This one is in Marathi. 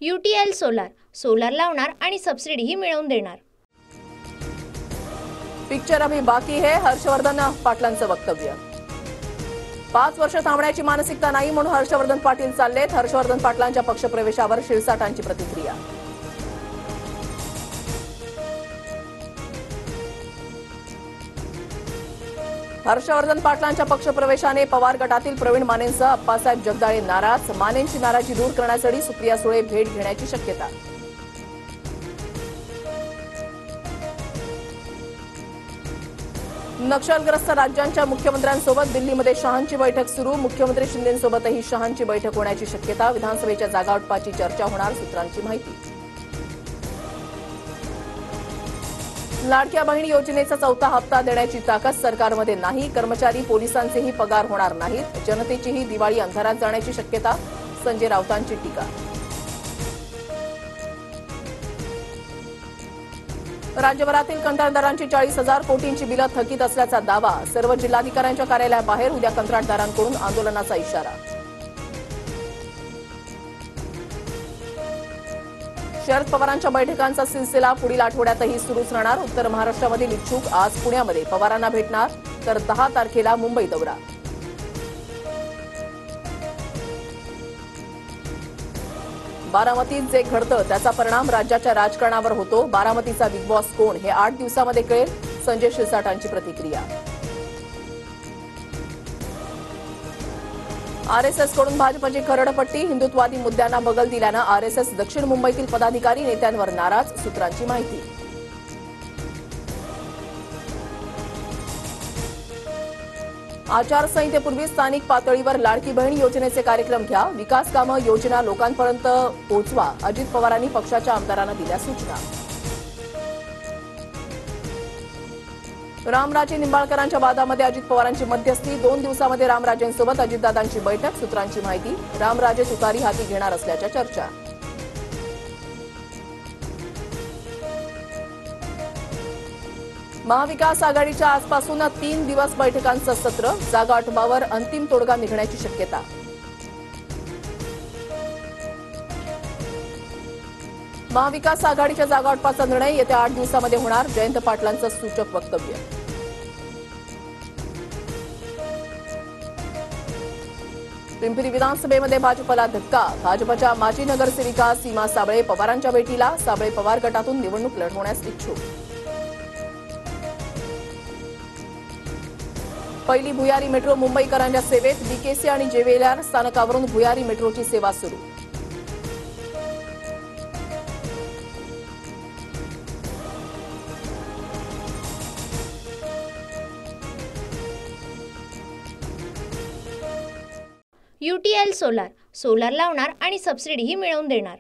UTL सोलार लावणार आणि सबसिडीही मिळवून देणार। पिक्चर अभी बाकी है, हर्षवर्धन पाटलांचं वक्तव्य। 5 वर्ष थांबण्याची मानसिकता नाही म्हणून हर्षवर्धन पाटील चाललेत। हर्षवर्धन पाटलांच्या पक्षप्रवेशावर शिरसाटांची प्रतिक्रिया। हर्षवर्धन पाटलांच्या पक्षप्रवेशाने पवार गटातील प्रवीण मानेंसह अप्पासाहेब जगदाळे नाराज। मानेंची नाराजी दूर करण्यासाठी सुप्रिया सुळे भेट घेण्याची शक्यता। नक्षलग्रस्त राज्यांच्या मुख्यमंत्र्यांसोबत दिल्लीमध्ये शहांची बैठक सुरू। मुख्यमंत्री शिंदेंसोबतही शहांची बैठक होण्याची शक्यता। विधानसभेच्या जागावाटपाची चर्चा होणार, सूत्रांची माहिती। लाडक्या बहीण योजनेचा 4था हप्ता देण्याची ताकद सरकारमध्ये नाही। कर्मचारी पोलिसांचेही पगार होणार नाहीत। जनतेचीही दिवाळी अंधारात जाण्याची शक्यता, संजय राऊतांची टीका। राज्यभरातील कंत्राटदारांची 40,000 कोटींची बिलं थकीत असल्याचा दावा। सर्व जिल्हाधिकाऱ्यांच्या कार्यालयाबाहेर उद्या कंत्राटदारांकडून आंदोलनाचा इशारा। शरद पवारांच्या बैठकांचा सिलसिला पुढील आठवड्यातही सुरूच राहणार। उत्तर महाराष्ट्रामधील इच्छुक आज पुण्यामध्ये पवारांना भेटणार, तर 10 तारखेला मुंबई दौरा। बारामतीत जे घडतं त्याचा परिणाम राज्याच्या राजकारणावर होतो। बारामतीचा बिग बॉस कोण हे 8 दिवसामध्ये कळेल, संजय शिरसाटांची प्रतिक्रिया। आरएसएस कडून भाजपची खरडपट्टी। हिंदुत्ववादी मुद्द्यांना बगल दिल्यानं आरएसएस दक्षिण मुंबईतील पदाधिकारी नेत्यांवर नाराज, सूत्रांची माहिती। आचारसंहितेपूर्वी स्थानिक पातळीवर लाडकी बहीण योजनेचे कार्यक्रम घ्या। विकास कामं योजना लोकांपर्यंत पोहोचवा, अजित पवारांनी पक्षाच्या आमदारांना दिल्या सूचना। रामराजे निंबाळकरांच्या वादामध्ये अजित पवारांची मध्यस्थी। 2 दिवसामध्ये रामराजेंसोबत अजितदादांची बैठक, सूत्रांची माहिती। रामराजे तुतारी हाती घेणार असल्याच्या चर्चा। महाविकास आघाडीच्या आजपासून 3 दिवस बैठकांचं सत्र। जागावाटपावर अंतिम तोडगा निघण्याची शक्यता। महाविकास आघाडीच्या जागावाटपाचा निर्णय येत्या 8 दिवसामध्ये होणार, जयंत पाटलांचं सूचक वक्तव्य। पिंपरी विधानसभेमध्ये भाजपला धक्का। भाजपच्या माजी नगरसेविका सीमा साबळे पवारांच्या भेटीला। साबळे पवार गटातून निवडणूक लढवण्यास इच्छुक। पहिली भुयारी मेट्रो मुंबईकरांच्या सेवेत। बीकेसी आणि जेवेलार स्थानकावरून भुयारी मेट्रोची सेवा सुरू। UTL सोलार लावणार आणि सबसिडीही मिळवून देणार।